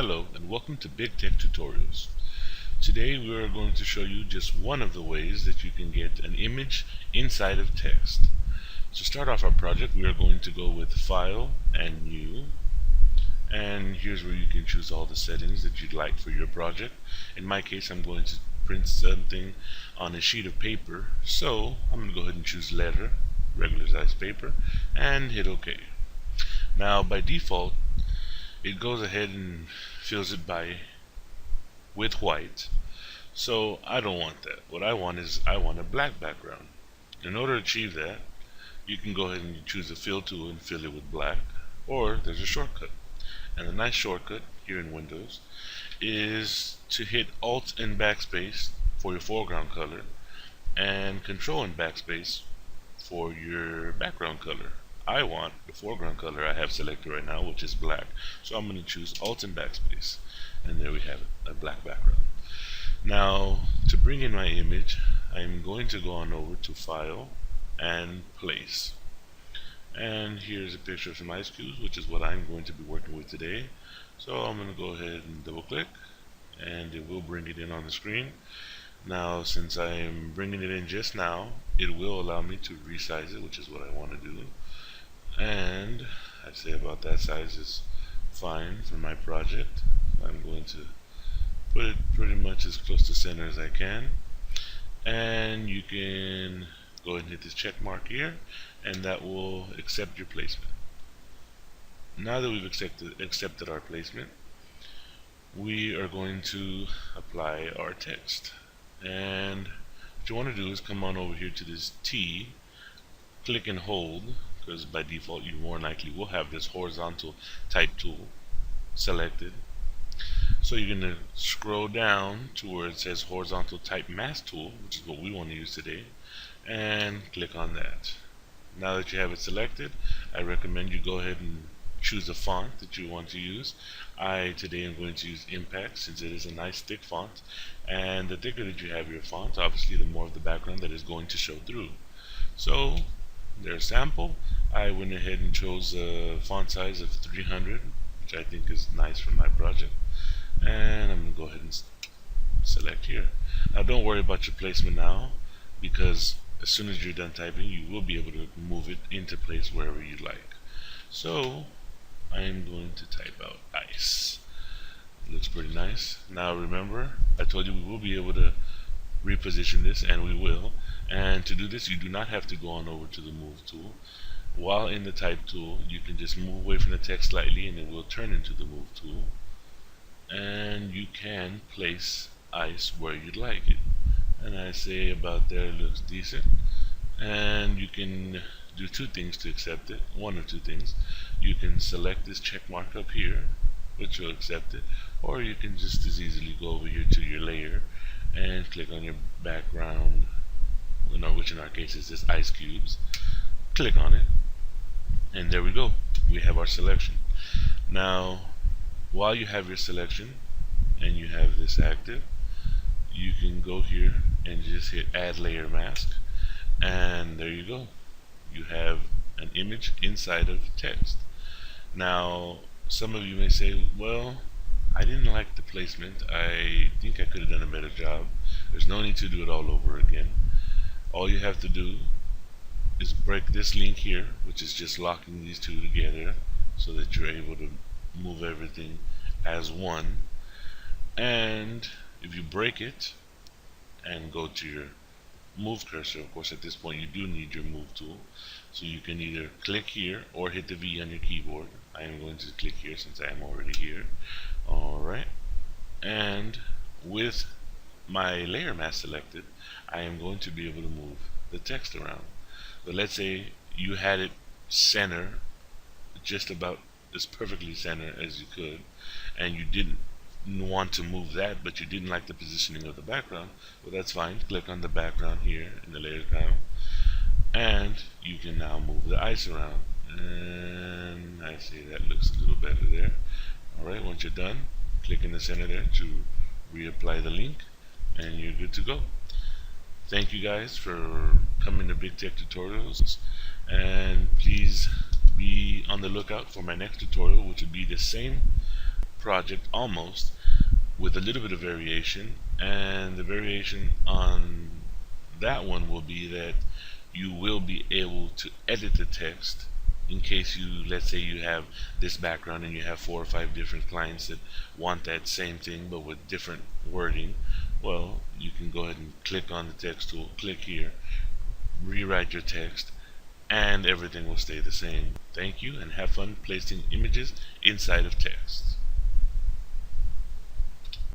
Hello and welcome to Big Tech Tutorials. Today we are going to show you just one of the ways that you can get an image inside of text. To start off our project, we are going to go with File and New, and here's where you can choose all the settings that you'd like for your project. In my case, I'm going to print something on a sheet of paper, so I'm going to go ahead and choose letter, regular size paper, and hit OK. Now by default, it goes ahead and fills it with white. So I don't want that. What I want is I want a black background. In order to achieve that, you can go ahead and choose the fill tool and fill it with black, or there's a shortcut. And the nice shortcut here in Windows is to hit Alt and Backspace for your foreground color and Control and Backspace for your background color. I want the foreground color I have selected right now, which is black, so I'm going to choose Alt and Backspace, and there we have it, a black background. Now to bring in my image, I'm going to go on over to File and Place, and here's a picture of some ice cubes, which is what I'm going to be working with today. So I'm going to go ahead and double click, and it will bring it in on the screen. Now since I'm bringing it in just now, it will allow me to resize it, which is what I want to do. And I'd say about that size is fine for my project. I'm going to put it pretty much as close to center as I can, and you can go ahead and hit this check mark here, and that will accept your placement. Now that we've accepted our placement, we are going to apply our text. And what you want to do is come on over here to this T, click and hold, because by default you more likely will have this horizontal type tool selected. So you're going to scroll down to where it says horizontal type mask tool, which is what we want to use today, and click on that. Now that you have it selected, I recommend you go ahead and choose a font that you want to use. I today am going to use Impact, since it is a nice thick font, and the thicker that you have your font, obviously the more of the background that is going to show through. So there's sample. I went ahead and chose a font size of 300, which I think is nice for my project, and I'm going to go ahead and select here. Now don't worry about your placement now, because as soon as you're done typing, you will be able to move it into place wherever you like. So I am going to type out ice. It looks pretty nice. Now remember, I told you we will be able to reposition this, and we will. And to do this, you do not have to go on over to the move tool. While in the type tool, you can just move away from the text slightly and it will turn into the move tool, and you can place ice where you'd like it. And I say about there, it looks decent. And you can do two things to accept it, one or two things. You can select this check mark up here, which will accept it, or you can just as easily go over here to your layer and click on your background, which in our case is this ice cubes. Click on it, and there we go. We have our selection. Now while you have your selection and you have this active, you can go here and just hit add layer mask, and there you go. You have an image inside of text. Now some of you may say, well, I didn't like the placement. I think I could have done a better job. There's no need to do it all over again. All you have to do is break this link here, which is just locking these two together so that you're able to move everything as one. And if you break it and go to your move cursor, of course at this point you do need your move tool, so you can either click here or hit the V on your keyboard. I am going to click here since I am already here. Alright, and with my layer mask selected, I am going to be able to move the text around. But let's say you had it center, just about as perfectly center as you could, and you didn't want to move that, but you didn't like the positioning of the background. Well, that's fine. Click on the background here in the layers panel, and you can now move the ice around. And I say that looks a little better there. Alright, once you're done, click in the center there to reapply the link, and you're good to go. Thank you guys for coming to Big Tech Tutorials, and please be on the lookout for my next tutorial, which will be the same project almost, with a little bit of variation. And the variation on that one will be that you will be able to edit the text in case you, let's say you have this background and you have 4 or 5 different clients that want that same thing but with different wording. Well, you can go ahead and click on the text tool, click here, rewrite your text, and everything will stay the same. Thank you, and have fun placing images inside of text.